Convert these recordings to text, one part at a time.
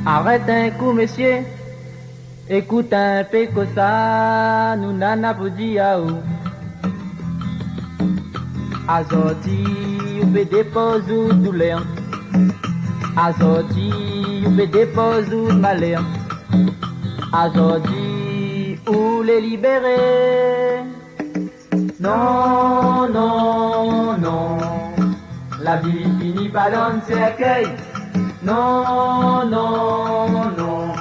Arrête un coup, messieurs. Écoute un peu que ça, nous nana pour dire où. Azoti, ou be dépose ou douleur. Azoti, ou be dépose ou malheur. Azoti, ou les libérer. Non, non, non. La vie finit pas dans le cercueil. Non, non, non.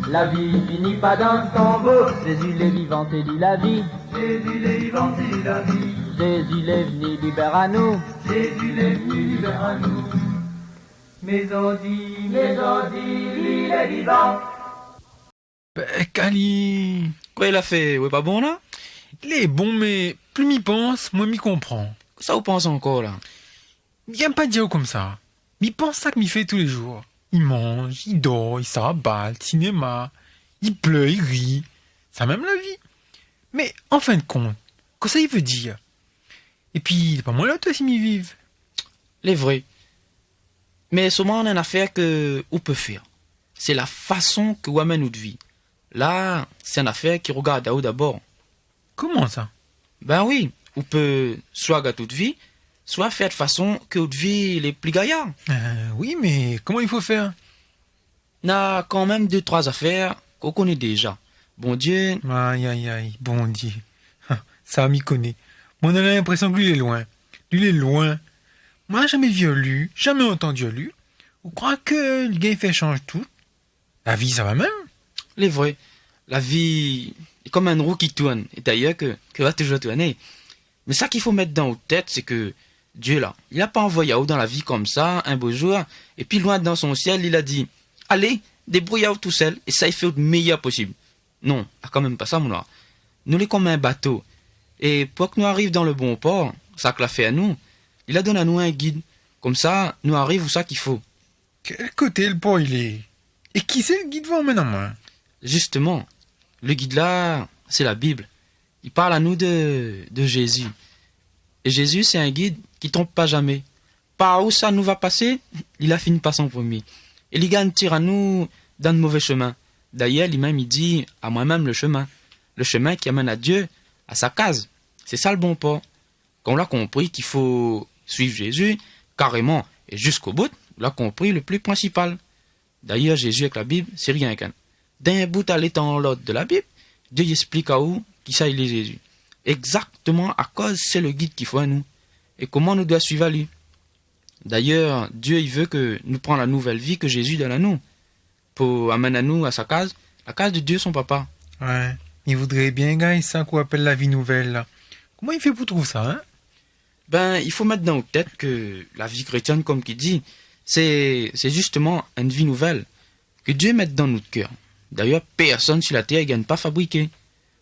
La vie finit pas dans le tombeau. Jésus les vivant et dit la vie. Jésus les vivant et dit la vie. Jésus les venu libère à nous. Jésus les venu libère à nous. Mais on dit, lui il est vivant. Cali. Quoi il a fait? Ouais, pas bon là? Il est bon, mais plus m'y pense, moins m'y comprend. Ça vous pense encore là? Il aime pas dire comme ça. M'y pense ça que m'y fait tous les jours. Il mange, il dort, il s'aballe, cinéma, il pleure, il rit. Ça même la vie. Mais en fin de compte, qu'est-ce que ça il veut dire? Et puis, il est pas moins là, toi, si m'y vive. Les vrais. Mais seulement on a une affaire que on peut faire. C'est la façon que vous amène notre vie. Là, c'est une affaire qui regarde à vous d'abord. Comment ça? Ben oui, on peut soit gâter toute vie, soit faire de façon que votre vie est plus gaillard. Oui, mais comment il faut faire? On a quand même 2-3 affaires qu'on connaît déjà. Bon Dieu, Aïe, aïe, aïe, bon Dieu. Ça m'y connaît. Moi, on a l'impression que lui, il est loin. Lui, il est loin. Moi, jamais vu lui, jamais entendu lui. Vous croyez que le gars, il fait change tout? La vie, ça va même? les vrais, la vie est comme une roue qui tourne, et d'ailleurs que va toujours tourner. Mais ça qu'il faut mettre dans votre tête, c'est que Dieu là, il n'a pas envoyé dans la vie comme ça, un beau jour, et puis loin dans son ciel, il a dit, allez, débrouillez-vous tout seul, et ça il fait le meilleur possible. Non, quand même pas ça, mon noir. Nous les comme un bateau. Et pour que nous arrivions dans le bon port, ça que l'a fait à nous, il a donné à nous un guide. Comme ça, nous arrivons où ça qu'il faut. Quel côté le port il est? Et qui c'est le guide va maintenant, moi? Justement, le guide là, c'est la Bible. Il parle à nous de Jésus. Et Jésus, c'est un guide qui trompe pas jamais. Par où ça nous va passer, il a fini par son premier. Et il gagne tire à nous dans de mauvais chemins. D'ailleurs, lui-même, il dit à moi-même le chemin. Le chemin qui amène à Dieu, à sa case. C'est ça le bon port. Quand on l'a compris qu'il faut suivre Jésus, carrément, et jusqu'au bout, on l'a compris le plus principal. D'ailleurs, Jésus avec la Bible, c'est rien qu'un. D'un bout à l'étang l'autre de la Bible, Dieu explique à où qui ça il est Jésus. Exactement à cause c'est le guide qu'il faut à nous. Et comment nous doit suivre à lui. D'ailleurs, Dieu il veut que nous prenions la nouvelle vie que Jésus donne à nous. Pour amener à nous à sa case, la case de Dieu son papa. Ouais, il voudrait bien gagner ça qu'on appelle la vie nouvelle, là. Comment il fait pour trouver ça, hein? Ben, il faut mettre dans notre tête que la vie chrétienne, comme qu'il dit, c'est justement une vie nouvelle que Dieu met dans notre cœur. D'ailleurs, personne sur la terre ne gagne pas fabriquer.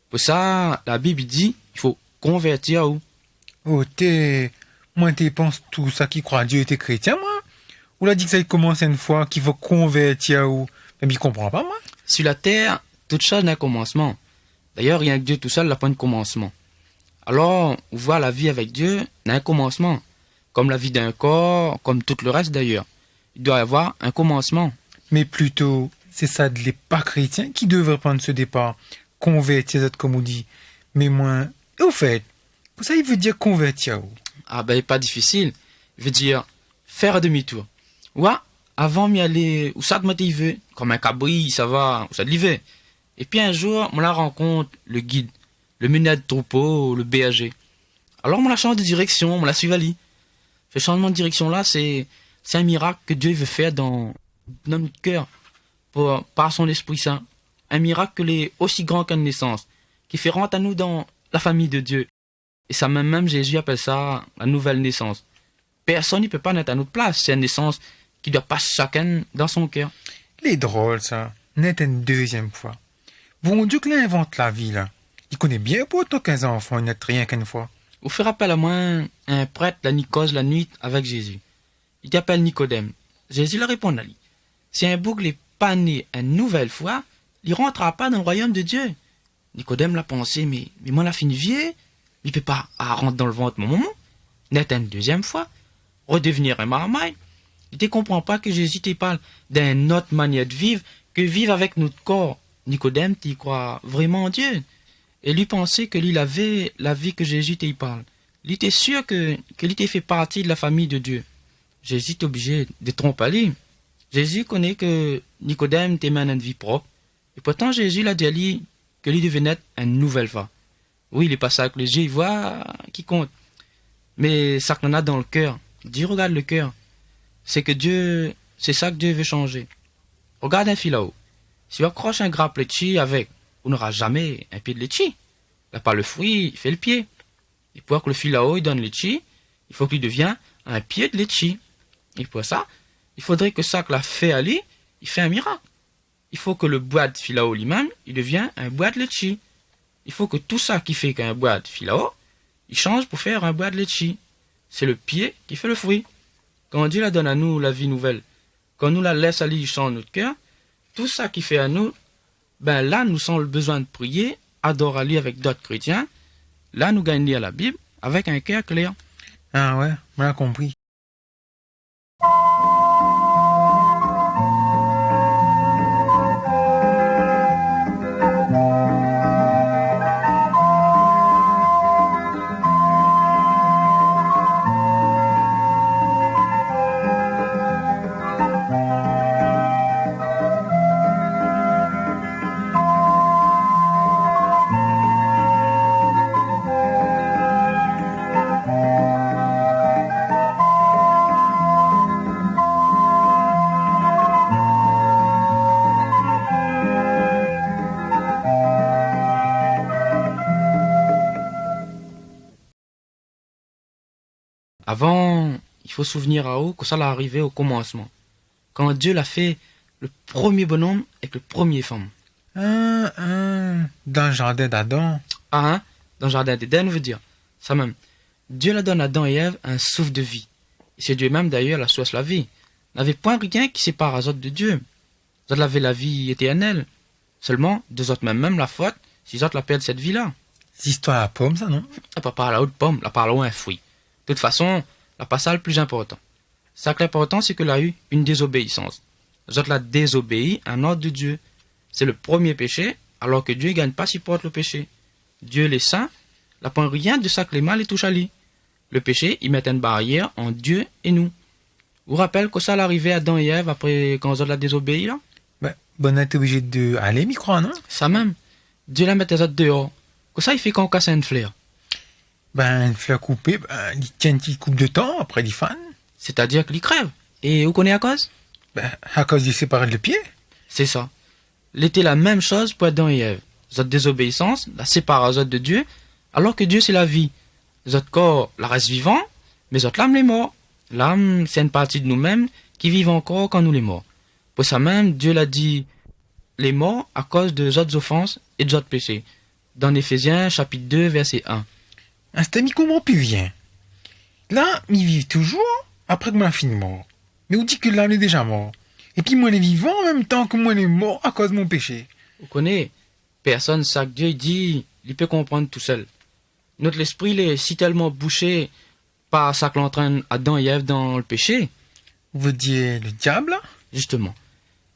Pour ça, la Bible dit, il faut convertir à où? Oh, moi, t'es penses tout ça qui croit à Dieu était chrétien, moi? Ou l'a dit que ça commence une fois, qu'il faut convertir où? Mais il comprend pas, moi. Sur la terre, toute chose n'a un commencement. D'ailleurs, rien que Dieu tout seul n'a pas de commencement. Alors, on voit la vie avec Dieu n'a un commencement. Comme la vie d'un corps, comme tout le reste d'ailleurs. Il doit y avoir un commencement. Mais plutôt, c'est ça de les pas chrétiens qui devraient prendre ce départ. Convertir, comme on dit. Mais moins. Et au fait, ça, il veut dire convertir où? Ah ben, pas difficile. Il veut dire faire demi-tour. Ouais, avant m'y aller, où ça de il veut, comme un cabri, ça va, où ça de l'hiver. Et puis un jour, on la rencontre, le guide, le meneur de troupeau, le BAG. Alors on la change de direction, on la suit ali. Ce changement de direction là, c'est un miracle que Dieu veut faire dans notre cœur, par son Esprit Saint. Un miracle qui est aussi grand qu'une naissance, qui fait rentrer à nous dans la famille de Dieu. Et ça même Jésus appelle ça la nouvelle naissance. Personne ne peut pas naître à notre place, c'est une naissance qui doit passer chacun dans son cœur. Il est drôle, ça. Naître une deuxième fois. Bon Dieu que l'invente la vie, là. Il connaît bien pour autant qu'un enfant ne naît rien qu'une fois. Vous fait rappel à moi un prêtre la Nicose la nuit avec Jésus. Il t'appelle Nicodème. Jésus lui répond à lui. Si un boucle n'est pas né une nouvelle fois, il ne rentrera pas dans le royaume de Dieu. Nicodème l'a pensé, mais moi la fine vieux, il ne peut pas rentrer dans le ventre mon maman, naître une deuxième fois, redevenir un marmaille. Il ne comprend pas que Jésus te parle d'une autre manière de vivre que vivre avec notre corps. Nicodème, tu croit vraiment en Dieu. Et lui pensait que lui avait la vie que Jésus te parle. Il était sûr que lui te fait partie de la famille de Dieu. Jésus est obligé de tromper lui. Jésus connaît que Nicodème te mène une vie propre. Et pourtant, Jésus l'a dit à lui que lui devait naître une nouvelle fois. Oui, il est pas ça avec les yeux, il voit qui compte. Mais ça qu'on a dans le cœur. Dieu regarde le cœur. C'est que Dieu, c'est ça que Dieu veut changer. Regarde un fil là-haut. Si on accroche un grappe litchi avec, on n'aura jamais un pied de litchi. Là, pas le fruit, il fait le pied. Et pour que le fil là-haut, il donne litchi, il faut qu'il devienne un pied de litchi. Et pour ça, il faudrait que ça que l'a fait aller, il fait un miracle. Il faut que le bois de fil là-haut lui-même, il devienne un bois de litchi. Il faut que tout ça qui fait qu'un bois de fil là-haut, il change pour faire un bois de litchi. C'est le pied qui fait le fruit. Quand Dieu la donne à nous, la vie nouvelle, quand nous la laisse aller dans notre cœur, tout ça qui fait à nous, ben là, nous sens le besoin de prier, adorer aller avec d'autres chrétiens. Là, nous gagnons lire la Bible avec un cœur clair. Ah ouais, on a compris. Avant, il faut se souvenir à haut que ça l'est arrivé au commencement. Quand Dieu l'a fait le premier bonhomme avec le premier femme. Dans le jardin d'Adam. Ah, hein? Dans le jardin d'Éden, veut dire. Ça même. Dieu la donne à Adam et Ève un souffle de vie. Et c'est Dieu même d'ailleurs la source de la vie. Il n'avait point rien qui sépare les autres de Dieu. Les autres avaient la vie éternelle. Seulement, deux autres même la faute, si les autres la perdent cette vie-là. C'est histoire à pomme, ça, non? Pas par la haute pomme, la par là un fruit. De toute façon, la pas ça le plus important. Ça que l'important, c'est qu'elle a eu une désobéissance. Les autres la désobéi à un ordre de Dieu. C'est le premier péché, alors que Dieu ne gagne pas supporte le péché. Dieu les saint, n'a pas rien de ça que les mal les touche à lui. Le péché, il met une barrière entre Dieu et nous. Vous rappelez que ça l'arrivait à Adam et Ève après quand les autres la désobéi là? Ben, bon, on est obligé de aller, m'y croire, non? Ça même. Dieu la met les autres dehors. Que ça, il fait qu'on casse une fleur. Ben, une fleur coupée, ben, il tient une petite coupe de temps, après il fan. C'est-à-dire qu'il crève. Et vous connaissez à cause? Ben, à cause du séparé le pied. C'est ça. L'était la même chose pour Adam et Ève. Votre désobéissance la sépare aux autres de Dieu, alors que Dieu c'est la vie. Votre corps la reste vivant, mais votre âme les mort. L'âme, c'est une partie de nous-mêmes qui vivent encore quand nous les morts. Pour ça même, Dieu l'a dit les morts à cause de autres offenses et de autres péchés. Dans Éphésiens chapitre 2 verset 1. Un c'était mi comment plus vient. Là, ils vivent toujours après que moi fini mort. Mais on dit que là, on est déjà mort. Et puis moi, on est vivant en même temps que moi, on est mort à cause de mon péché. Vous connaissez, personne, ça que Dieu dit, il peut comprendre tout seul. Notre esprit, il est si tellement bouché par ça que l'entraîne Adam et Ève dans le péché. Vous dites le diable, là? Justement.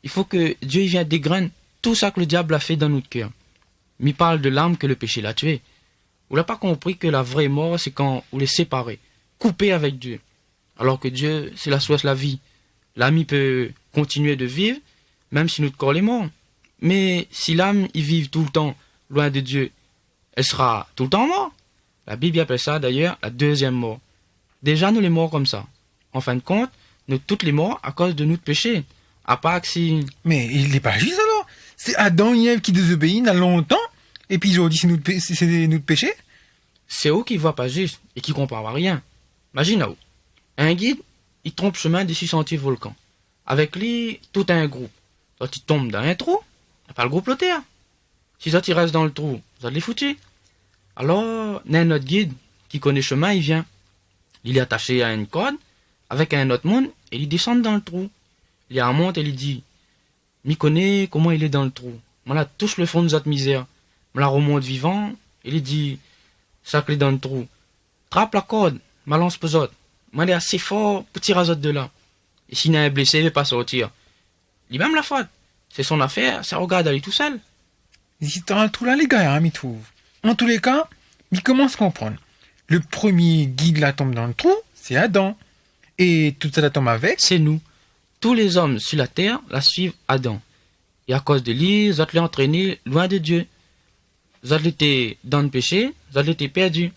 Il faut que Dieu il vienne dégrainer tout ça que le diable a fait dans notre cœur. Mais il parle de l'âme que le péché l'a tué. Vous n'avez pas compris que la vraie mort, c'est quand vous les séparez, coupés avec Dieu. Alors que Dieu, c'est la source de la vie. L'âme, il peut continuer de vivre, même si notre corps est mort. Mais si l'âme, il vit tout le temps loin de Dieu, elle sera tout le temps morte. La Bible appelle ça d'ailleurs la deuxième mort. Déjà, nous les morts comme ça. En fin de compte, nous toutes les morts à cause de notre péché. À part que si... Mais il n'est pas juste alors. C'est Adam et Ève qui désobéissent dans longtemps, et puis ils ont dit c'est notre péché. C'est eux qui voient pas juste et qui comprennent rien. Imagine, un guide, il trompe chemin dessus sentier volcan. Avec lui, tout un groupe. Quand il tombe dans un trou, il n'y a pas le groupe l'autre. Si ça, il reste dans le trou, ça les foutu. Alors, il y a un autre guide qui connaît le chemin, il vient. Il est attaché à une corde avec un autre monde et il descend dans le trou. Il y a un monte et il dit, m'y connaît comment il est dans le trou. Moi là, touche le fond de notre misère. Me la remonte vivant et il dit, ça clé dans le trou. Trappe la corde, me lance pour autres. Moi, il est assez fort pour tirer les autres de là. Et s'il y a un blessé, il ne veut pas sortir. Il même la faute. C'est son affaire, ça regarde aller tout seul. Les histoires tout là, les gars, hein, m'y trouve. En tous les cas, il commence à comprendre. Le premier guide la tombe dans le trou, c'est Adam. Et tout ça la tombe avec. C'est nous. Tous les hommes sur la terre la suivent Adam. Et à cause de lui, ils ont été entraînés loin de Dieu. Ils ont été dans le péché, ils ont été perdus.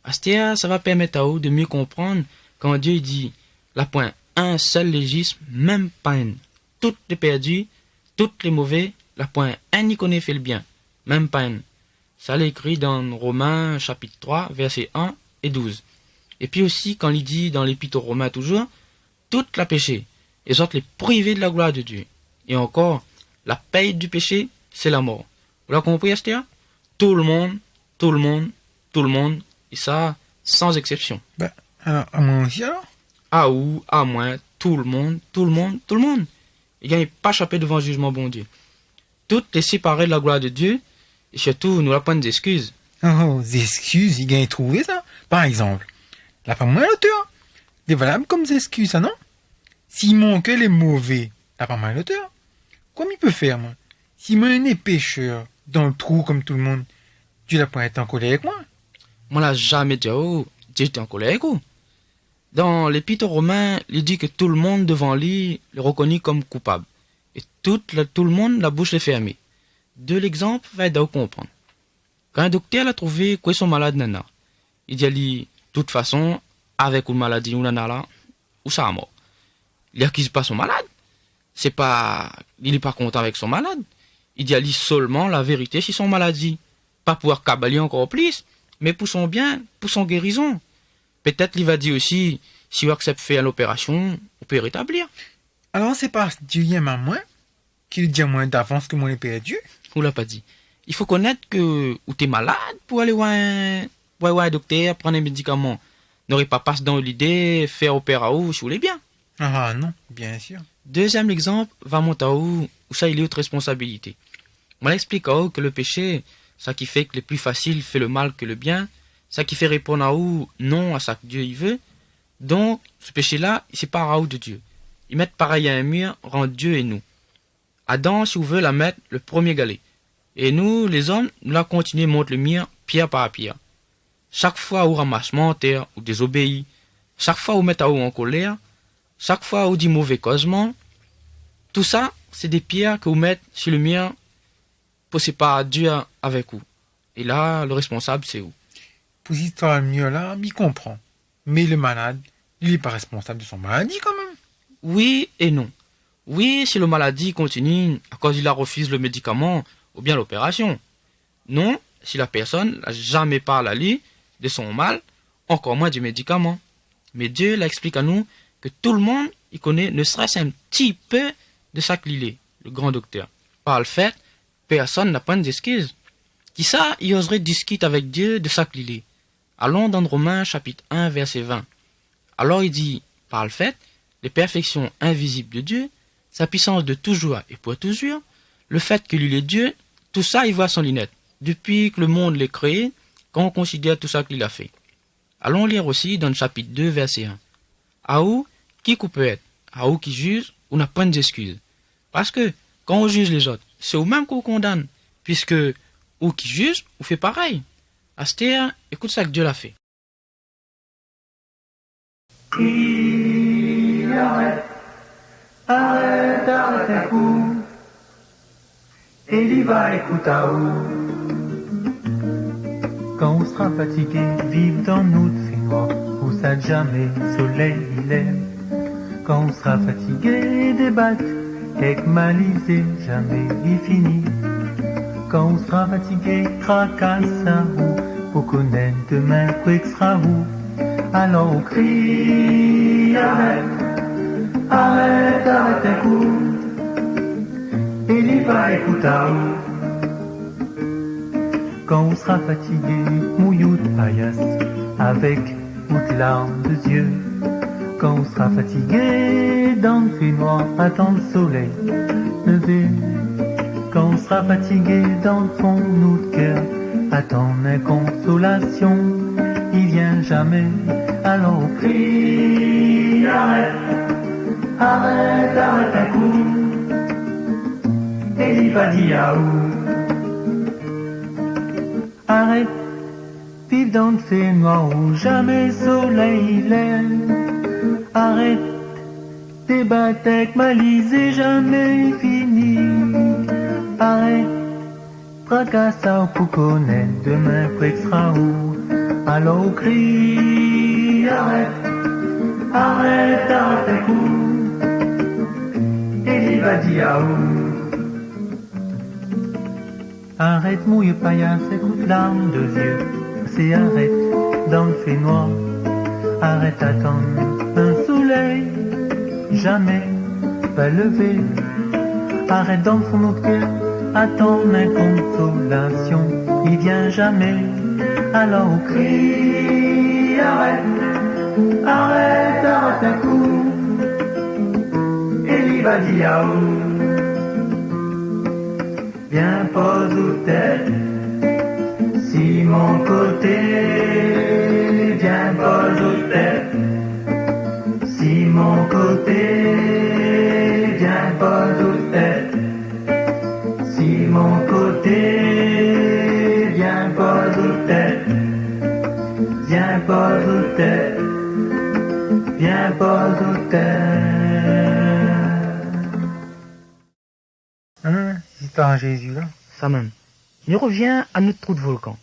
À ce terre, ça va permettre à eux de mieux comprendre quand Dieu dit la point un seul légisme, même pas un. Toutes les perdus, toutes les mauvais, la point un n'y connaît fait le bien, même pas un. Ça l'est écrit dans Romains chapitre 3, versets 1 et 12. Et puis aussi, quand il dit dans l'épître aux Romains toujours, toute la péché, ils ont les privés de la gloire de Dieu. Et encore, la paye du péché, c'est la mort. Vous l'avez compris, Esther? Tout le monde, tout le monde, tout le monde, et ça, sans exception. Ben, alors, à moi aussi alors? À ou, à moi, tout le monde, tout le monde, tout le monde. Il n'y a pas échappé devant le jugement bon Dieu. Toutes les séparées de la gloire de Dieu, et surtout, nous n'avons pas d'excuses. Oh, des excuses, il gagne trouvé ça. Par exemple, la femme moins l'auteur. C'est valable comme des excuses, ça, non? S'il manque les mauvais, la femme moins l'auteur. Comment il peut faire, moi? Si moi, un pécheur, dans le trou comme tout le monde, Dieu n'a pas été en colère avec moi? Moi, là, jamais dit, oh, Dieu était en colère avec vous. Dans l'épître aux Romains, il dit que tout le monde devant lui le reconnaît comme coupable. Et tout le monde, la bouche est fermée. De l'exemple va aider à comprendre. Quand un docteur l'a trouvé qu'ils sont malades, nana, il dit à lui, de toute façon, avec une maladie ou nana là, ou ça a mort. Il accuse pas son malade. C'est pas, il est pas content avec son malade. Il dit à lui seulement la vérité sur son maladie. Pas pour cabaler encore plus, mais pour son bien, pour son guérison. Peut-être il va dire aussi, si vous acceptez faire l'opération, vous pouvez rétablir. Alors c'est pas Dieu aime à moi, qu'il dit à moi d'avance que moi l'ai perdu? Vous l'a pas dit. Il faut connaître que ou t'es malade pour aller voir un docteur, prendre un médicament. N'aurait pas passé dans l'idée, faire opération si vous voulez bien. Ah non, bien sûr. Deuxième exemple va monter à où ça il est autre responsabilité. On l'explique à où que le péché, ça qui fait que le plus facile fait le mal que le bien, ça qui fait répondre à où non à ça que Dieu il veut. Donc, ce péché-là, il sépare à où de Dieu. Il met pareil à un mur, rend Dieu et nous. Adam, si vous voulez, la mettre le premier galet. Et nous, les hommes, nous la continuer monter le mur, pierre par pierre. Chaque fois où ramassement terre, ou désobéit, chaque fois où met à où en colère, chaque fois où dit mauvais causement, tout ça, c'est des pierres que vous mettez sur le mur pour séparer Dieu avec vous. Et là, le responsable, c'est vous. Pour cette histoire mieux là, m'y comprend. Mais le malade, il n'est pas responsable de son maladie quand même. Oui et non. Oui, si le maladie continue à cause il a refuse le médicament ou bien l'opération. Non, si la personne n'a jamais parlé à lui de son mal, encore moins du médicament. Mais Dieu l'explique à nous que tout le monde y connaît ne serait-ce un petit peu de ça qu'il est, le grand docteur. Par le fait, personne n'a pas d'excuse. Qui ça, il oserait discuter avec Dieu de ça qu'il est. Allons dans Romains chapitre 1 verset 20. Alors il dit, par le fait, les perfections invisibles de Dieu, sa puissance de toujours et pour toujours, le fait qu'il est Dieu, tout ça il voit sans lunettes. Depuis que le monde l'est créé, quand on considère tout ça qu'il a fait. Allons lire aussi dans le chapitre 2 verset 1. À où, qui peut être, à où qui juge, on n'a pas d'excuses. Parce que, quand on juge les autres, c'est au même qu'on condamne, puisque, ou qui juge, on fait pareil. Astéa, écoute ça que Dieu l'a fait. Il arrête un coup, et il va écouter à où. Quand on sera fatigué, vive dans nous fait noir, où ça jamais soleil il lève. Quand on sera fatigué, débattre, quelque malisé, jamais il finit. Quand on sera fatigué, tracasse à vous, pour connaître demain quoi que sera vous. Alors on crie, arrête un coup, et il va écouter à vous. Quand on sera fatigué, mouillou de paillasse, avec toute larmes de yeux. Quand on sera fatigué, dans le fait noir, attend le soleil lever. Quand on sera fatigué, dans le fond de notre cœur, attend une consolation, il vient jamais. Alors on crie, arrête Arrête, arrête un coup. Et il va dire yaou. Arrête, vivre dans ces noirs où jamais soleil lève. Arrête, débattre avec malice et jamais fini. Arrête, fracasse pour connaître demain sera où. Alors crie, arrête, arrête, arrête un coup. Et il va dire yaou. Arrête, mouille paillasse, écoute larmes de vieux. C'est arrête, dans le fait noir. Arrête, attendre un soleil. Jamais va lever. Arrête dans le fond de cœur. Attendre une consolation. Il vient jamais. Alors crie, arrête, arrête, arrête un coup. Et il va dire yaou. Viens pose ou tête, si mon côté, viens pose ou tête, si mon côté, viens pose ou tête, si mon côté, viens pose ou tête, viens pose ou tête, viens pose ou tête. Histoire à Jésus, là. Ça même. Il revient à notre trou de volcan.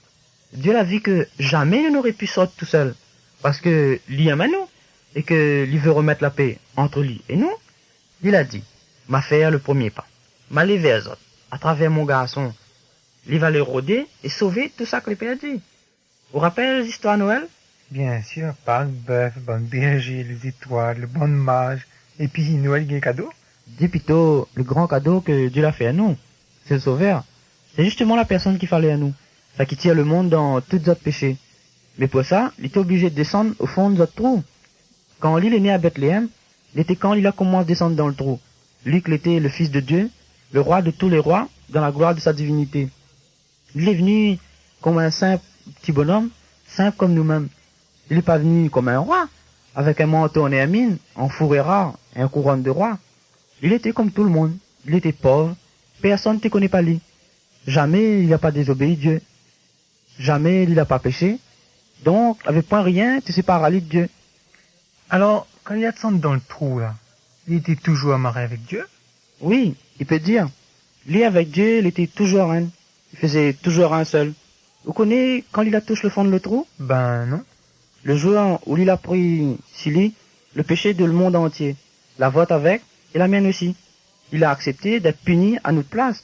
Dieu l'a vu que jamais il n'aurait pu sortir tout seul. Parce que lui aime à nous. Et que lui veut remettre la paix entre lui et nous. Il a dit, m'a faire le premier pas. M'a levé vers autres. À travers mon garçon. Il va le rôder et sauver tout ça que le Père a dit. Vous rappelez l'histoire de Noël? Bien sûr, pas le bœuf, le bon berger, les étoiles, le bon mage. Et puis Noël, il y a un cadeau. Dis plutôt le grand cadeau que Dieu l'a fait à nous. C'est le sauveur. C'est justement la personne qu'il fallait à nous. Ça qui tire le monde dans tous notre péchés. Mais pour ça, il était obligé de descendre au fond de notre trou. Quand il est né à Bethléem, il était quand il a commencé à descendre dans le trou. Lui qui était le fils de Dieu, le roi de tous les rois, dans la gloire de sa divinité. Il est venu comme un simple petit bonhomme, simple comme nous-mêmes. Il n'est pas venu comme un roi, avec un manteau en hermine, en fourrure rare et un couronne de roi. Il était comme tout le monde. Il était pauvre. Personne ne te connaît pas lui. Jamais il n'a pas désobéi Dieu. Jamais il n'a pas péché. Donc, avec point rien, tu sépares lui de Dieu. Alors, quand il y a de sang dans le trou, là, il était toujours amarré avec Dieu? Oui, il peut dire. Lui, avec Dieu, il était toujours un. Il faisait toujours un seul. Vous connaissez quand il a touché le fond de le trou? Ben non. Le jour où il a pris sur lui le péché de le monde entier. La vôtre avec et la mienne aussi. Il a accepté d'être puni à notre place,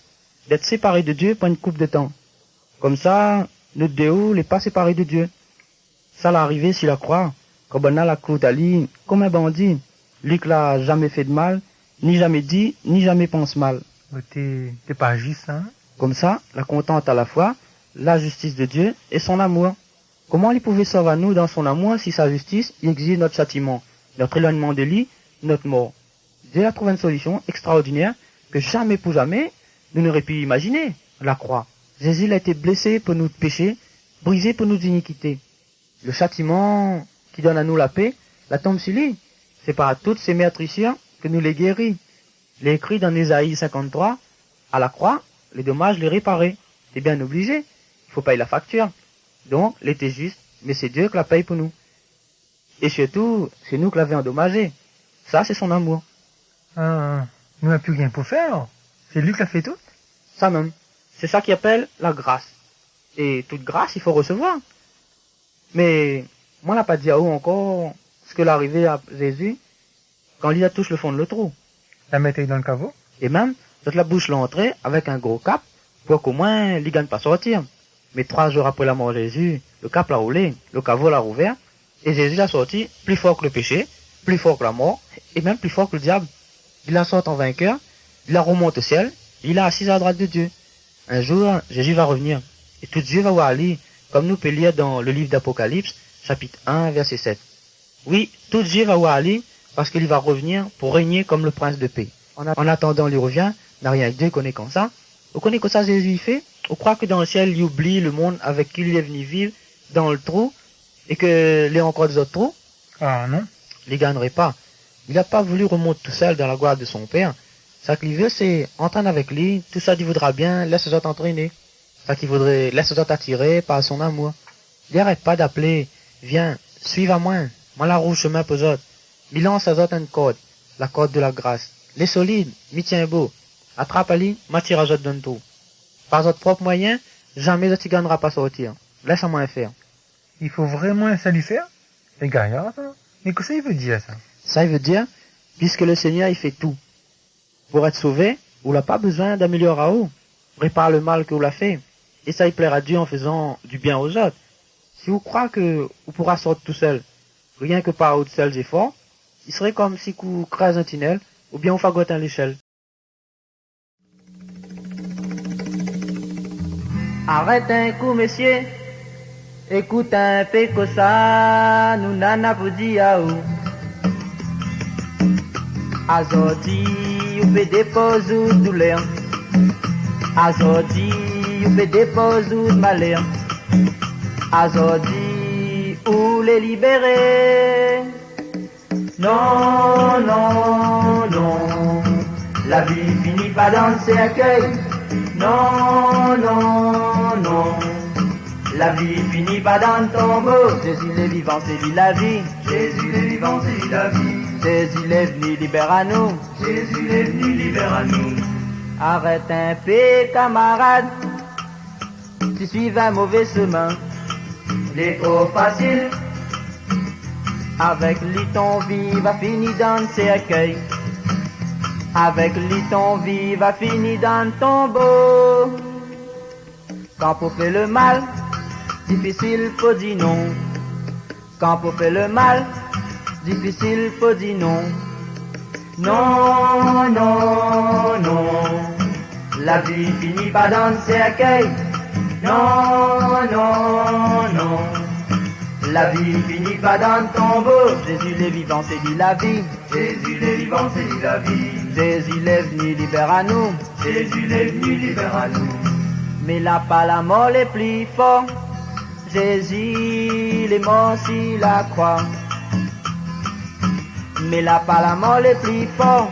d'être séparé de Dieu pendant une coupe de temps. Comme ça, notre Dieu n'est pas séparé de Dieu. Ça l'a arrivé sur la croix, quand on a la croûte à lui, comme un bandit. Lui qui l'a jamais fait de mal, ni jamais dit, ni jamais pense mal. T'es pas juste, hein? Comme ça, la contente à la fois, la justice de Dieu et son amour. Comment il pouvait sauver à nous dans son amour si sa justice y exige notre châtiment, notre éloignement de lui, notre mort? Dieu a trouvé une solution extraordinaire que jamais pour jamais nous n'aurions pu imaginer, la croix. Jésus a été blessé pour nos péchés, brisé pour nos iniquités. Le châtiment qui donne à nous la paix, la tombe sur lui. C'est par toutes ces meurtrissures que nous les guérit. Il est écrit dans Ésaïe 53, à la croix, les dommages les réparer. C'est bien obligé. Il faut payer la facture. Donc, il était juste, mais c'est Dieu qui la paye pour nous. Et surtout, c'est nous qui l'avons endommagé. Ça, c'est son amour. Ah, nous n'avons plus rien pour faire. C'est lui qui l'a fait tout. Ça même. C'est ça qu'il appelle la grâce. Et toute grâce, il faut recevoir. Mais, moi, on n'a pas dit à où encore ce que l'arrivée à Jésus quand il a touché le fond de le trou. La mettre dans le caveau. Et même, toute la bouche l'entrée avec un gros cap pour qu'au moins, il ne gagne pas sortir. Mais 3 jours après la mort de Jésus, le cap l'a roulé, le caveau l'a rouvert, et Jésus l'a sorti plus fort que le péché, plus fort que la mort, et même plus fort que le diable. Il la sort en vainqueur, il la remonte au ciel, il l'a assis à la droite de Dieu. Un jour, Jésus va revenir, et tout Dieu va voir lui, comme nous peut lire dans le livre d'Apocalypse, chapitre 1, verset 7. Oui, tout Dieu va voir lui, parce qu'il va revenir pour régner comme le prince de paix. En attendant, il revient, n'a rien que Dieu connaît comme ça. Vous connaissez que ça Jésus il fait? On croit que dans le ciel, il oublie le monde avec qui il est venu vivre dans le trou, et que les encore des autres trous? Ah non. Il ne gagnerait pas. Il n'a pas voulu remonter tout seul dans la gloire de son père. Ça qu'il veut, c'est entraîner avec lui, tout ça il voudra bien, laisse les autres entraîner. Ça qu'il voudrait, laisse les autres attirer par son amour. Il n'arrête pas d'appeler, viens, suive à moi la rouge chemin pour autres. Il lance à autres une corde, la corde de la grâce. Les solides, m'y tient beau. Attrape-les, m'attire à autres d'un tout. Par votre propre moyen, jamais tu gagneras pas sortir. Laisse à moi faire. Il faut vraiment ça lui faire? C'est gaillard, ça. Mais qu'est-ce que ça veut dire, ça? Ça veut dire, puisque le Seigneur il fait tout. Pour être sauvé, vous n'a pas besoin d'améliorer à vous. Répare le mal que vous l'a fait. Et ça il plaira à Dieu en faisant du bien aux autres. Si vous croyez que vous pourrez sortir tout seul, rien que par votre seuls efforts, il serait comme si vous crasez un tunnel, ou bien vous fagottez à l'échelle. Arrête un coup, messieurs. Écoute un peu que ça, nous nana vous dit à où. Azoti, vous fait des pauses ou douleur. Azoti, vous fait des pauses ou malheur. Azoti, ou les libérer. Non, non, non. La vie finit pas dans le cercueil. Non, non, non. La vie finit pas dans le tombeau. Jésus est vivant, c'est lui la vie. Jésus est vivant, c'est lui la vie. Jésus est venu, libère à nous. Jésus est venu, libère à nous. Arrête un peu, camarade. Tu suis un mauvais chemin. Il est trop facile. Avec lui ton vie va finir dans le cercueil. Avec lui ton vie va finir dans le tombeau. Quand pour faire le mal, difficile pour dire non. Quand pour faire le mal, difficile pour dire non. Non, non, non. La vie finit pas dans le cercueil. Non, non, non. La vie finit pas dans le tombeau. Jésus est vivant, c'est lui la vie. Jésus est vivant, c'est lui la vie. Jésus est venu, libère à nous. Jésus est venu, libère à nous. Mais là pas la mort est plus fort. Jésus est mort sur la croix. Mais là pas la mort est plus fort.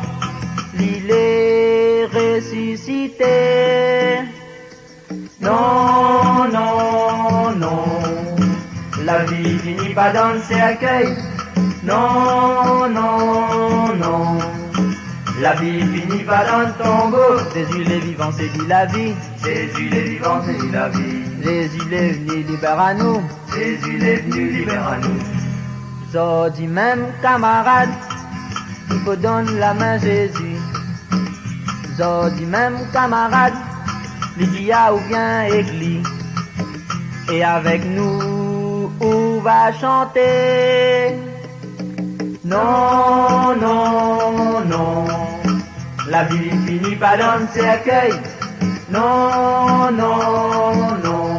Il est ressuscité. Non, non, non. La vie finit pas dans le cercueil. Non, non, non. La vie finit pas dans le tombeau. Jésus est vivant, c'est lui la vie. Jésus est vivant, c'est lui la vie. Jésus est venu, libère à nous. Jésus est venu, libère à nous. Je dis même, camarade, il faut donner la main à Jésus. Je dis même, camarade, lui dit à ou bien éclit. Et avec nous, on va chanter. Non, non, non. La vie finit pas dans le cercueil. Non, non, non.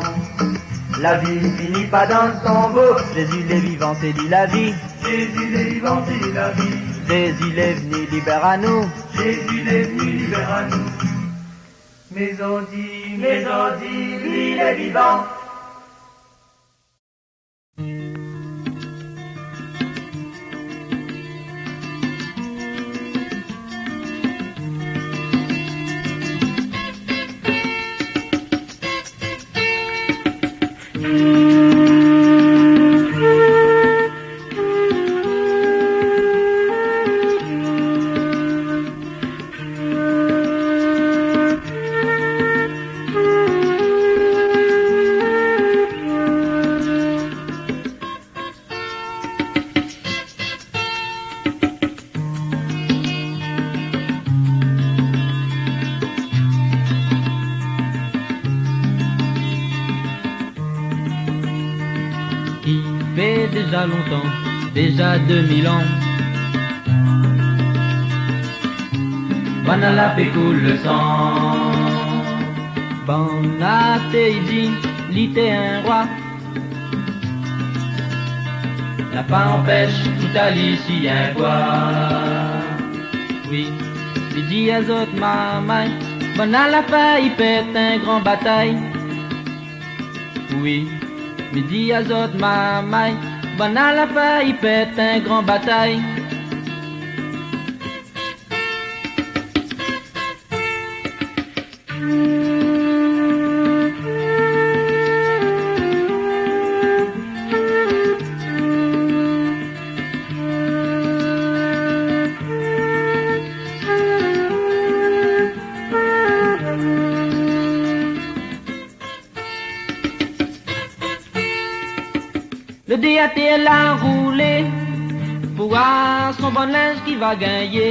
La vie finit pas dans le tombeau. Jésus est vivant, c'est lui la vie. Jésus est vivant, c'est lui la vie. Jésus est venu, libère à nous. Jésus est venu, libère à nous. Mais on dit, lui il est vivant. Déjà longtemps, déjà 2000 ans. Banala fait coule le sang. Banala dit, l'ité un roi. N'a pas empêche tout à l'ici un bois. Oui, il dit à autres mamai. Banala fait il pète un grand bataille. Oui, midi à autres mamai. Banal a failli pète un grand bataille. Le DATL a roulé pour voir son bon linge qui va gagner.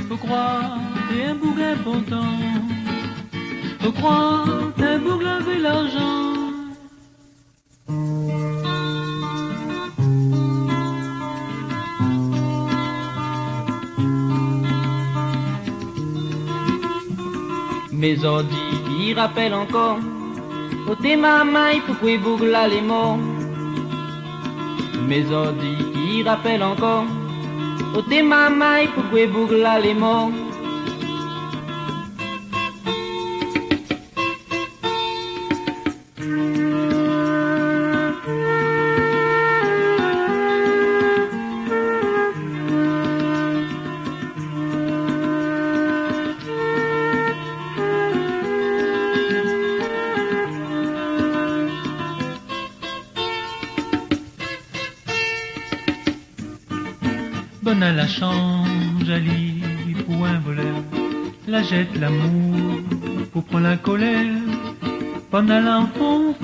Faut croire t'es un bouc important. Faut croire t'es un bouc laver l'argent. Mes ordis qui rappellent encore au thé maman il faut que boucle là les morts. Mes ordis qui rappellent encore au thé maman il faut que boucle là les morts. Bonne à la change, à lit pour un voleur. La jette l'amour pour prendre la colère. Bonne à l'enfonce,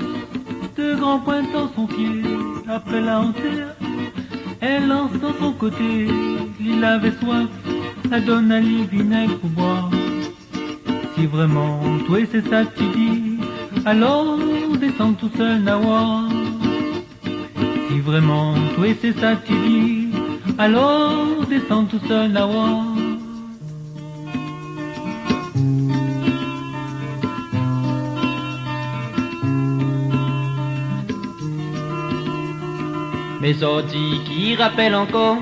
de grands points dans son pied. Après la enterre, elle lance dans son côté. L'île avait soif, la donne à lit vinaigre pour boire. Si vraiment toi c'est ça que tu dis, alors descends tout seul Nawar. Si vraiment toi c'est ça que tu dis, alors descends tout seul Nawar. Mes ordis qui rappellent encore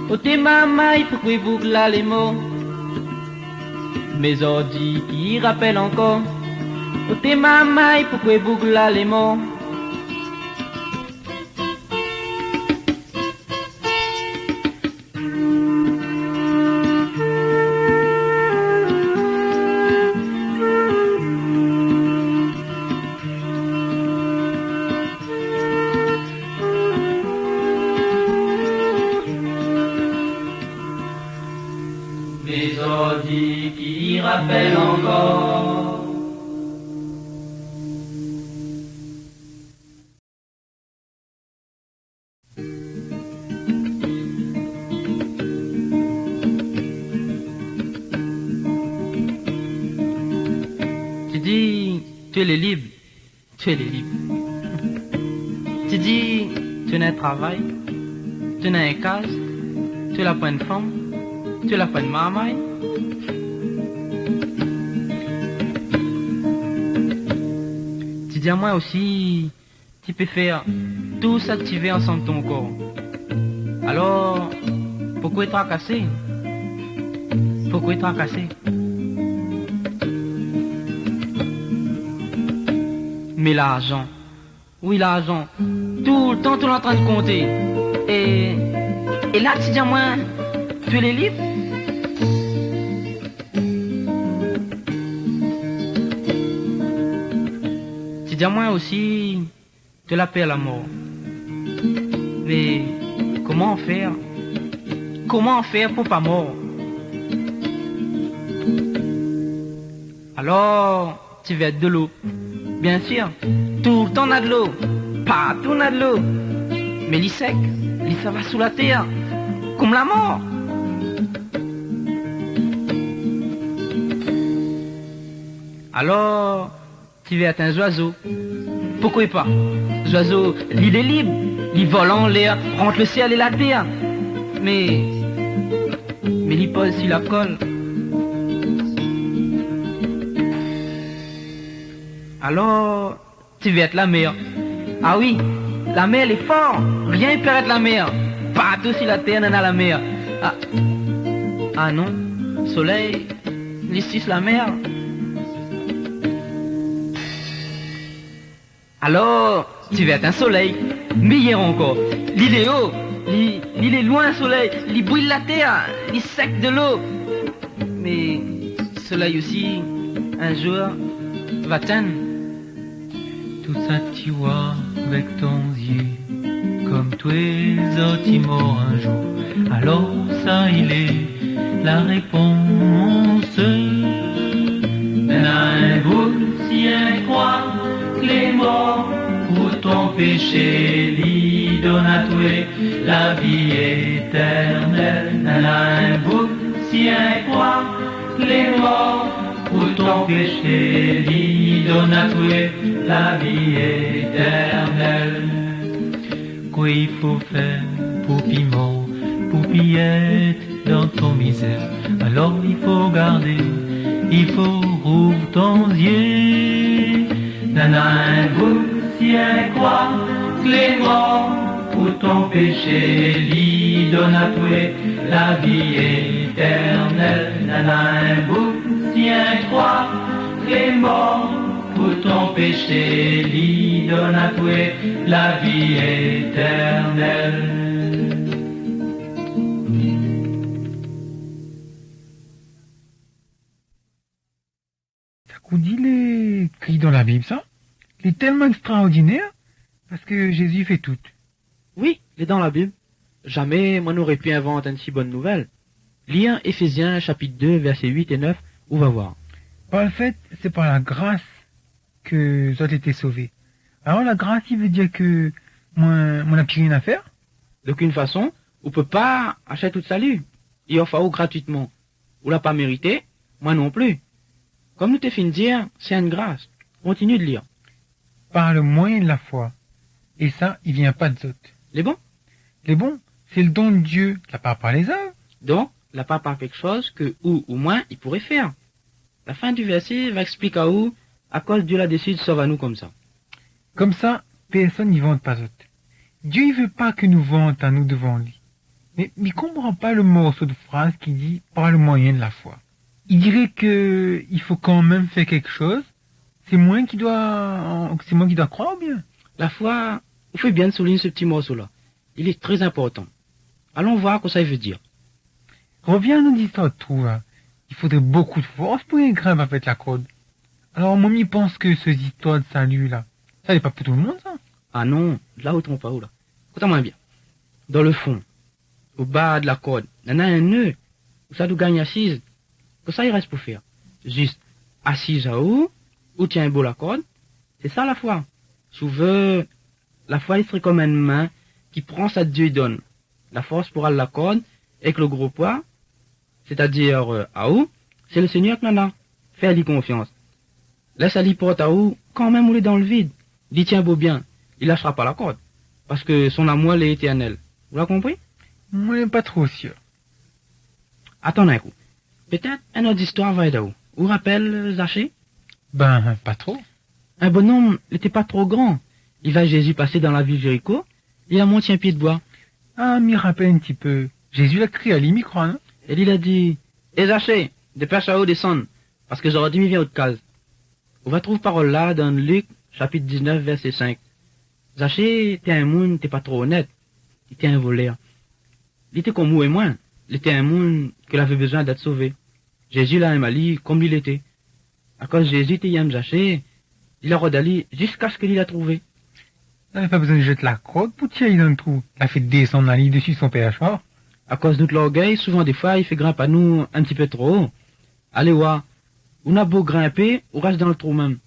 au thé maman il faut que boucle là les mots. Mes ordis qui rappellent encore au thé maman il faut que boucle là les mots. Mes ordis qui rappellent encore. Tu dis, tu es libre, tu es libre. Tu dis, tu n'as un travail, tu n'as un casse, tu n'as pas une femme. Tu l'as pas de maman. Tu dis à moi aussi, tu peux faire tout ça que tu veux ensemble ton corps. Alors, pourquoi tracasser? Pourquoi tracasser? Mais l'argent, oui l'argent, tout le temps tu es en train de compter. Et là tu dis à moi, tu es les livres? Tu dis à moi aussi de la paix à la mort. Mais comment faire? Comment faire pour pas mort? Alors, tu veux être de l'eau. Bien sûr, tout le temps on a de l'eau. Partout on a de l'eau. Mais l'île sec, l'île ça va sous la terre. Comme la mort. Alors, tu veux être un oiseau. Pourquoi pas? L'oiseau, l'île est libre. Il vole en l'air, rentre le ciel et la terre. Mais l'île pose sur la colle. Alors, tu veux être la mer. Ah oui, la mer elle est forte. Rien ne peut être la mer. Partout sur la terre, on a la mer. Ah non, soleil, ici c'est la mer. Alors, tu veux être un soleil, meilleur encore. L'île est haut, l'île est loin, soleil, l'île brûle la terre, l'île sec de l'eau. Mais, soleil aussi, un jour, va t'en. Tout ça tu vois avec ton yeux, comme tous les autres il mort un jour. Alors ça il est la réponse. Un bout si un croix que les morts pour ton péché lui donne à toi la vie éternelle. Un bout si un croix que les morts pour ton péché lui donne à toi la vie éternelle. Quoi il faut faire pour piment, pour pillette dans ton misère. Alors il faut garder, il faut rouvre ton yeux. Un bout si un croix que les morts pour ton péché lui donne à toi la vie éternelle. Un bout si un croix que les morts pour ton péché lui donne à toi la vie éternelle. Ça vous dit les écrit dans la Bible, ça? Il est tellement extraordinaire parce que Jésus fait tout. Oui, il est dans la Bible. Jamais moi n'aurais pu inventer une si bonne nouvelle. Lire Éphésiens chapitre 2 versets 8 et 9, on va voir. Par le fait, c'est par la grâce que vous avez été sauvés. Alors la grâce, il veut dire que moi n'a plus rien à faire? D'aucune façon, on peut pas acheter tout salut. Il offre à gratuitement. On l'a pas mérité, moi non plus. Comme nous t'ai fait dire, c'est une grâce. Continue de lire. Par le moyen de la foi. Et ça, il vient pas de autres. Les bons? Les bons, c'est le don de Dieu, la part par les œuvres. Donc, la part par quelque chose que ou moins il pourrait faire. La fin du verset va expliquer à où, à cause Dieu l'a décidé de sauver nous comme ça. Comme ça, personne n'y vante pas autres. Dieu il veut pas que nous vante à nous devant lui. Mais il comprend pas le morceau de phrase qui dit par le moyen de la foi. Il dirait que il faut quand même faire quelque chose. C'est moi qui dois croire ou bien? La foi, il faut bien souligner ce petit morceau-là. Il est très important. Allons voir ce que ça veut dire. Reviens à notre histoire de trou, là. Il faudrait beaucoup de force pour y grimper avec la corde. Alors, moi, je pense que ces histoires de salut, là, ça n'est pas pour tout le monde, ça. Ah non, là où trompe pas où, là. Écoute-moi bien. Dans le fond, au bas de la corde, il y en a un nœud, où ça nous gagne assise. Que ça, il reste pour faire. Juste, assise à où tient beau la corde. C'est ça, la foi. Souvent, la foi, il serait comme une main qui prend ça Dieu donne. La force pour aller la corde, avec le gros poids, c'est-à-dire à où, c'est le Seigneur qui en a. Fais-lui confiance. Laisse aller porte à où, quand même où il est dans le vide. Il tient beau bien. Il lâchera pas la corde. Parce que son amour est éternel. Vous l'avez compris? Moi, je n'ai pas trop sûr. Attends un coup. Peut-être une autre histoire va être à où. Vous rappelle Zachée? Ben, pas trop. Un bonhomme n'était pas trop grand. Il va Jésus passer dans la ville de Jéricho. Il a monté un pied de bois. Ah, m'y rappelle un petit peu. Jésus l'a crié à lui, micro, non? Et il a dit, et Zachée, dépêche à haut descendre, parce que j'aurais dû m'y venir au case. On va trouver parole là dans Luc, chapitre 19, verset 5. Zachée était un monde, n'était pas trop honnête. Il était un voleur. Il était comme vous et moi. Il était un monde qu'il avait besoin d'être sauvé. Jésus l'a aimé comme il était. À cause de Jésus était Zachée, il a rodali jusqu'à ce qu'il l'a trouvé. Il n'avait pas besoin de jeter la corde pour tirer dans le trou. Il a fait descendre la ligne dessus son père fort. À cause de notre orgueil, souvent des fois, il fait grimper à nous un petit peu trop haut. Allez voir, on a beau grimper, on reste dans le trou même.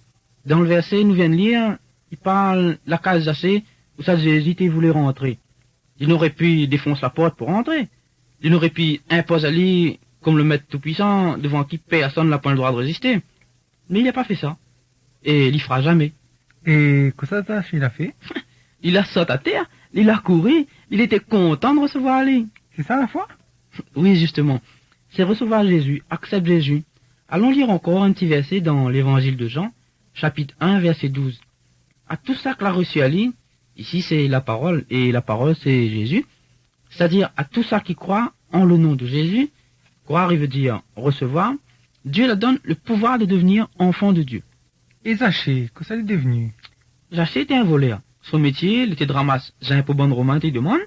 Dans le verset, nous vient de lire, il parle la case Zachée, où ça Jésus il voulait rentrer. Il n'aurait pu défoncer la porte pour rentrer. Il n'aurait pu imposer à lui, comme le maître tout-puissant, devant qui personne n'a pas le droit de résister. Mais il n'a pas fait ça. Et il y fera jamais. Et que ça, il a fait? Il a sauté à terre, il a couru, il était content de recevoir lui. C'est ça la foi? Oui, justement. C'est recevoir Jésus, accepte Jésus. Allons lire encore un petit verset dans l'évangile de Jean, chapitre 1, verset 12. À tout ça qu'il a reçu à lui, ici c'est la parole, et la parole c'est Jésus, c'est-à-dire à tout ça qui croit en le nom de Jésus, croire il veut dire recevoir, Dieu leur donne le pouvoir de devenir enfant de Dieu. Et Zachée, que ça l'est devenu? Zachée était un voleur. Son métier, il était de ramasse. J'ai un peu bon roman, il demande.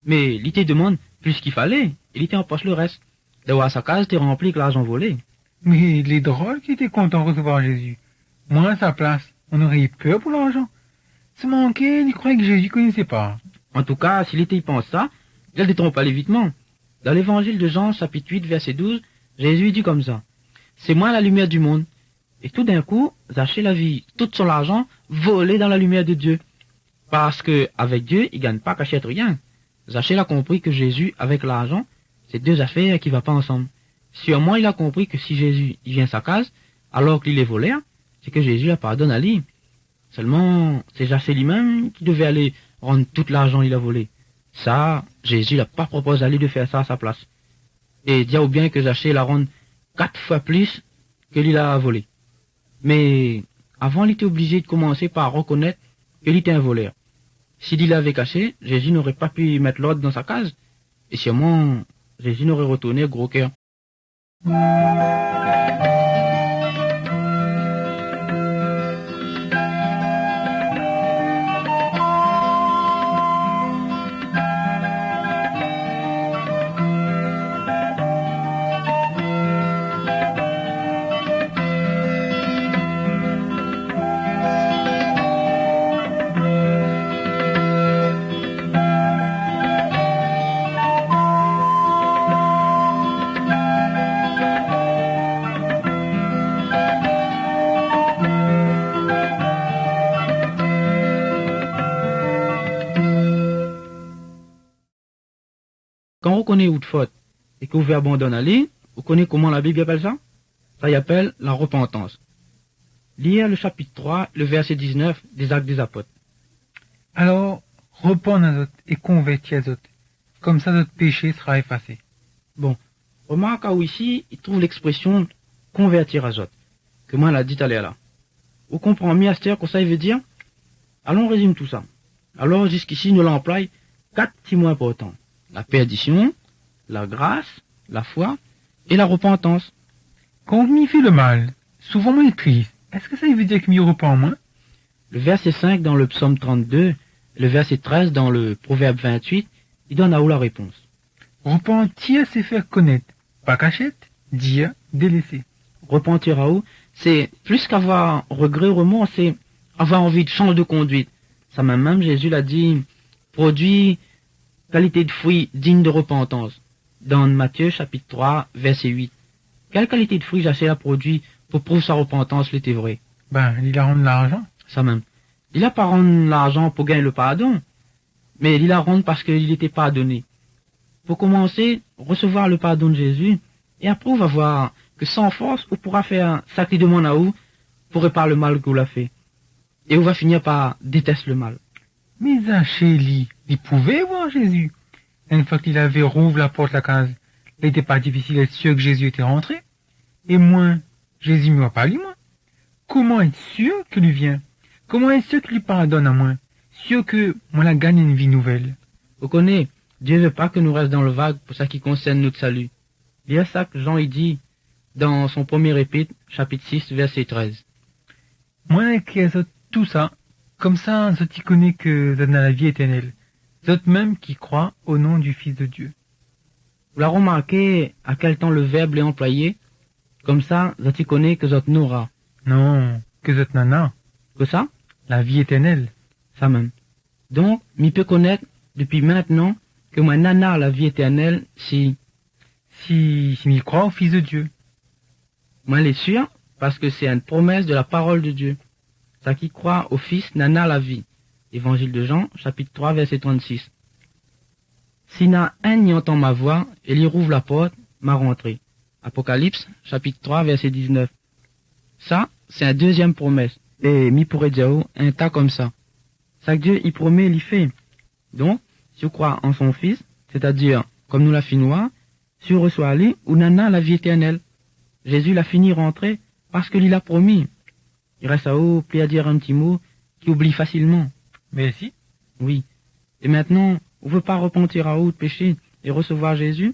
Mais il te demande plus qu'il fallait. Il était en poche le reste. D'avoir sa case était remplie avec l'argent volé. Mais il est drôle qu'il était content de recevoir Jésus. Moi, à sa place, on aurait eu peur pour l'argent. Se manquait, il croyait que Jésus connaissait pas. En tout cas, s'il était y pense ça, il ne détrompe pas l'évitement. Dans l'évangile de Jean, chapitre 8, verset 12, Jésus dit comme ça. C'est moi la lumière du monde. Et tout d'un coup, Zachée la vie, tout son argent, volé dans la lumière de Dieu. Parce que, avec Dieu, il gagne pas qu'achète rien. Zachée a compris que Jésus, avec l'argent, c'est deux affaires qui ne vont pas ensemble. Sûrement, il a compris que si Jésus, il vient à sa case, alors qu'il est voleur, c'est que Jésus a pardonné à lui. Seulement, c'est Zachée lui-même qui devait aller rendre tout l'argent qu'il a volé. Ça, Jésus n'a pas proposé à lui de faire ça à sa place. Et dire bien que Zachée la rende 4 fois plus que lui a volé. Mais avant, il était obligé de commencer par reconnaître qu'il était un voleur. S'il l'avait caché, Jésus n'aurait pas pu mettre l'ordre dans sa case. Et sûrement, Jésus n'aurait retourné gros cœur. Quand on connaît une faute et qu'on veut abandonner aller, on connaît comment la Bible appelle ça? Ça y appelle la repentance. Lire le chapitre 3, le verset 19 des Actes des Apôtres. Alors, repens à autres et convertis à autres. Comme ça, notre péché sera effacé. Bon, remarque où ici, il trouve l'expression convertir à autres, que moi l'a dit tout à l'heure là. On comprend mieux à cette heure que ça il veut dire? Allons, on résume tout ça. Alors, jusqu'ici, nous l'employons 4 petits mots importants. La perdition, la grâce, la foi et la repentance. Quand on m'y fait le mal, souvent on est triste. Est-ce que ça veut dire que m'y repens moins? Le verset 5 dans le psaume 32, le verset 13 dans le proverbe 28, il donne à où la réponse. Repentir, c'est faire connaître. Pas cachette, dire, délaisser. Repentir à où, c'est plus qu'avoir regret ou remords, c'est avoir envie de changer de conduite. Ça même Jésus l'a dit, produit qualité de fruits digne de repentance. Dans Matthieu chapitre 3, verset 8. Quelle qualité de fruits Zachée a produit pour prouver sa repentance l'était vrai? Il a rendu l'argent. Ça même. Il a pas rendu l'argent pour gagner le pardon, mais il a rendu parce qu'il était pardonné. Pour commencer, recevoir le pardon de Jésus, et après on va voir que sans force, on pourra faire ça qui demande à vous pour réparer le mal qu'on l'a fait. Et on va finir par détester le mal. Mais Zachée, il pouvait voir Jésus. Une fois qu'il avait rouvert la porte de la case, il n'était pas difficile d'être sûr que Jésus était rentré. Et moi, Jésus ne m'a pas lu, moi. Comment être sûr qu'il lui vient? Comment être sûr qu'il lui pardonne à moi? Sûr que moi la gagne une vie nouvelle. Vous connaissez, Dieu ne veut pas que nous restions dans le vague pour ça qui concerne notre salut. Il y a ça que Jean il dit dans son premier épître, chapitre 6, verset 13. Moi, qui ai tout ça, comme ça, je t'y connais que vous êtes dans la vie éternelle. Vous êtes même qui croient au nom du Fils de Dieu. Vous l'avez remarqué à quel temps le verbe est employé? Comme ça, je t'y connais que vous êtes n'aura. Non, que vous êtes nana. Que ça? La vie éternelle. Ça même. Donc, m'y peut connaître depuis maintenant que moi nana la vie éternelle si m'y crois au Fils de Dieu. Moi l'est sûr parce que c'est une promesse de la parole de Dieu. Ça qui croit au Fils nana la vie. Évangile de Jean, chapitre 3, verset 36. Si n'a un y entend ma voix, et il rouvre la porte, m'a rentré. Apocalypse, chapitre 3, verset 19. Ça, c'est une deuxième promesse. Et m'y pourrait dire un tas comme ça. Ça que Dieu y promet, il y fait. Donc, si vous croyez en son Fils, c'est-à-dire, comme nous l'a fait noir, si vous reçoit aller, ou nana la vie éternelle. Jésus l'a fini rentrer parce qu'il l'a promis. Il reste à vous, puis à dire un petit mot qui oublie facilement. Mais si. Oui. Et maintenant, on ne veut pas repentir à haut de péché et recevoir Jésus.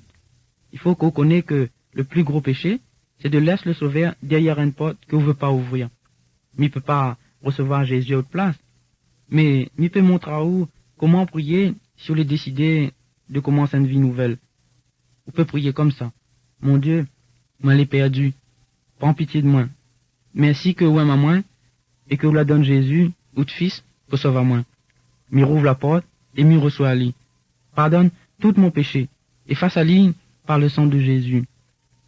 Il faut qu'on connaisse que le plus gros péché, c'est de laisser le sauveur derrière une porte qu'on ne veut pas ouvrir. Mais il ne peut pas recevoir Jésus à haute place. Mais il peut montrer à vous comment prier si on est décidé de commencer une vie nouvelle. On peut prier comme ça. Mon Dieu, moi l'ai perdu. Prends pitié de moi. Merci que vous aimez moi et que vous la donne Jésus, ou de Fils, pour sauver moi. Mais rouvre la porte et m'y reçois Ali. Pardonne tout mon péché, efface Ali par le sang de Jésus.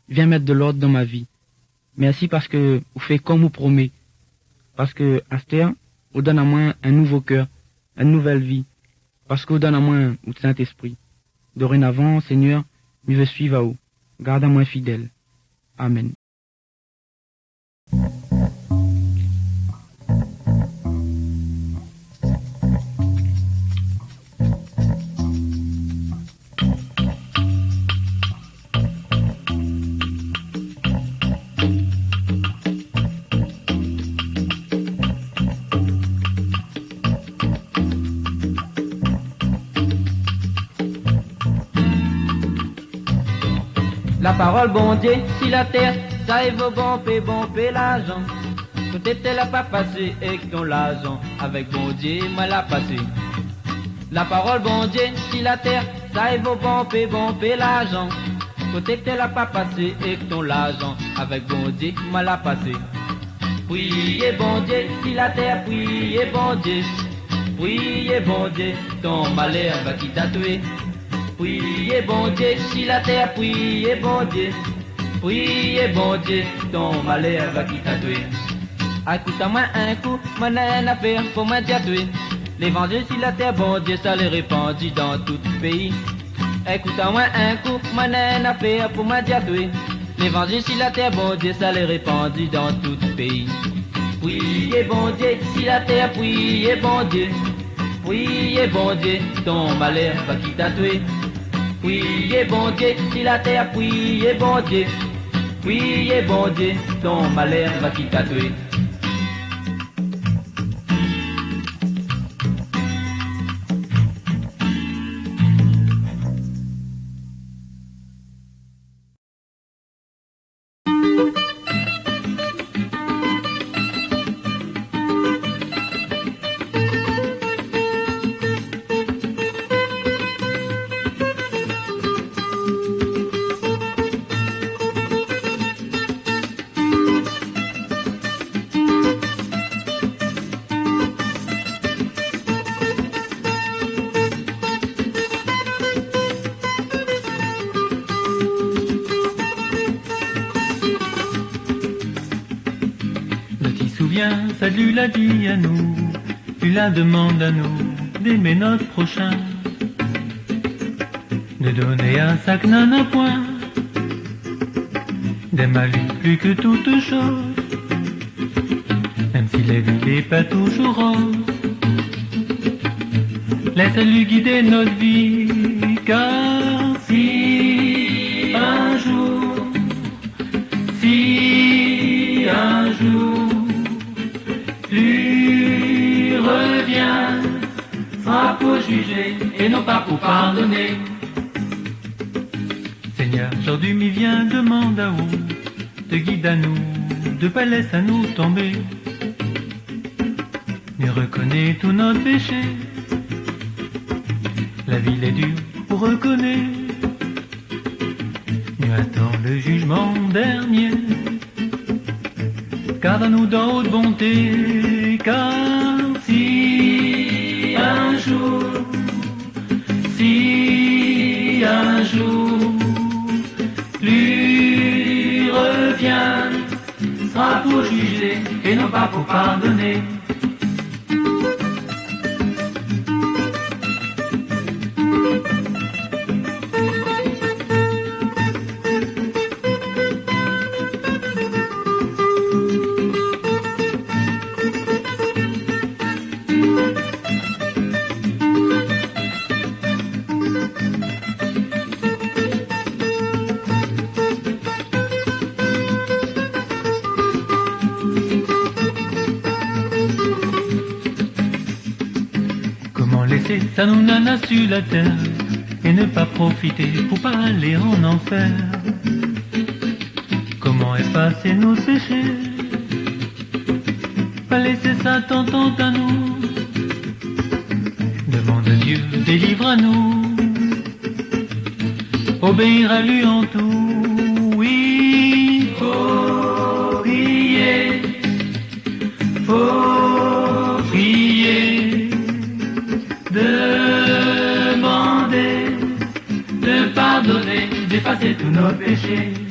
Viens mettre de l'ordre dans ma vie. Merci parce que vous faites comme vous promet. Parce que, Astère, vous donne à moi un nouveau cœur, une nouvelle vie. Parce que vous donne à moi le Saint-Esprit. Dorénavant, Seigneur, je veux suivre à vous. Garde à moi fidèle. Amen. La parole bon Dieu, si la terre, ça y vaut bomper l'argent. Quand t'étais là pas passé et que ton l'argent, avec bon Dieu, moi l'a passé. La parole bon Dieu, si la terre, ça y vaut bomper l'argent. Quand t'étais là pas passé et que ton l'argent, avec bon Dieu, moi l'a passé. Priez bon Dieu, si la terre, priez bon Dieu. Priez bon Dieu, ton malheur va qui t'a tué. Priez bon Dieu, si la terre, priez bon Dieu. Priez bon Dieu, ton malheur va qui t'a tué. Écoute-moi un coup, mon une affaire pour moi t'y tué. L'évangile si la terre, bon Dieu, ça l'est répandu dans tout le pays. Écoute-moi un coup, mon une affaire pour moi t'y tué. L'évangile si la terre, bon Dieu, ça l'est répandu dans tout le pays. Priez bon Dieu, si la terre, priez bon Dieu. Priez bon Dieu, ton malheur va qui t'a tué. Priez bon Dieu, si la terre, priez bon Dieu. Priez bon Dieu, ton malheur va qui t'a tué. Ça lui l'a dit à nous, lui la demande à nous d'aimer notre prochain, de donner un sac n'en point, d'aimer à lui plus que toute chose, même si la vie n'est pas toujours rose. Laisse-lui guider notre vie, car si un jour lui revient, sera pour juger et non pas pour pardonner. Seigneur, aujourd'hui m'y vient, demande à vous, te guide à nous, de pas laisse à nous tomber. Mais reconnais tout notre péché, la ville est dure pour reconnaître, nous attend le jugement dernier. Garde-nous dans haute bonté, car si un jour lui revient, sera pour juger et non pas pour pardonner. Ça nous nana sur la terre et ne pas profiter pour pas aller en enfer. Comment effacer nos péchés, pas laisser Satan tenter à nous. Demande à Dieu, délivre à nous, obéir à lui en tout. Oui, faut prier, faut prier. De nos péchés.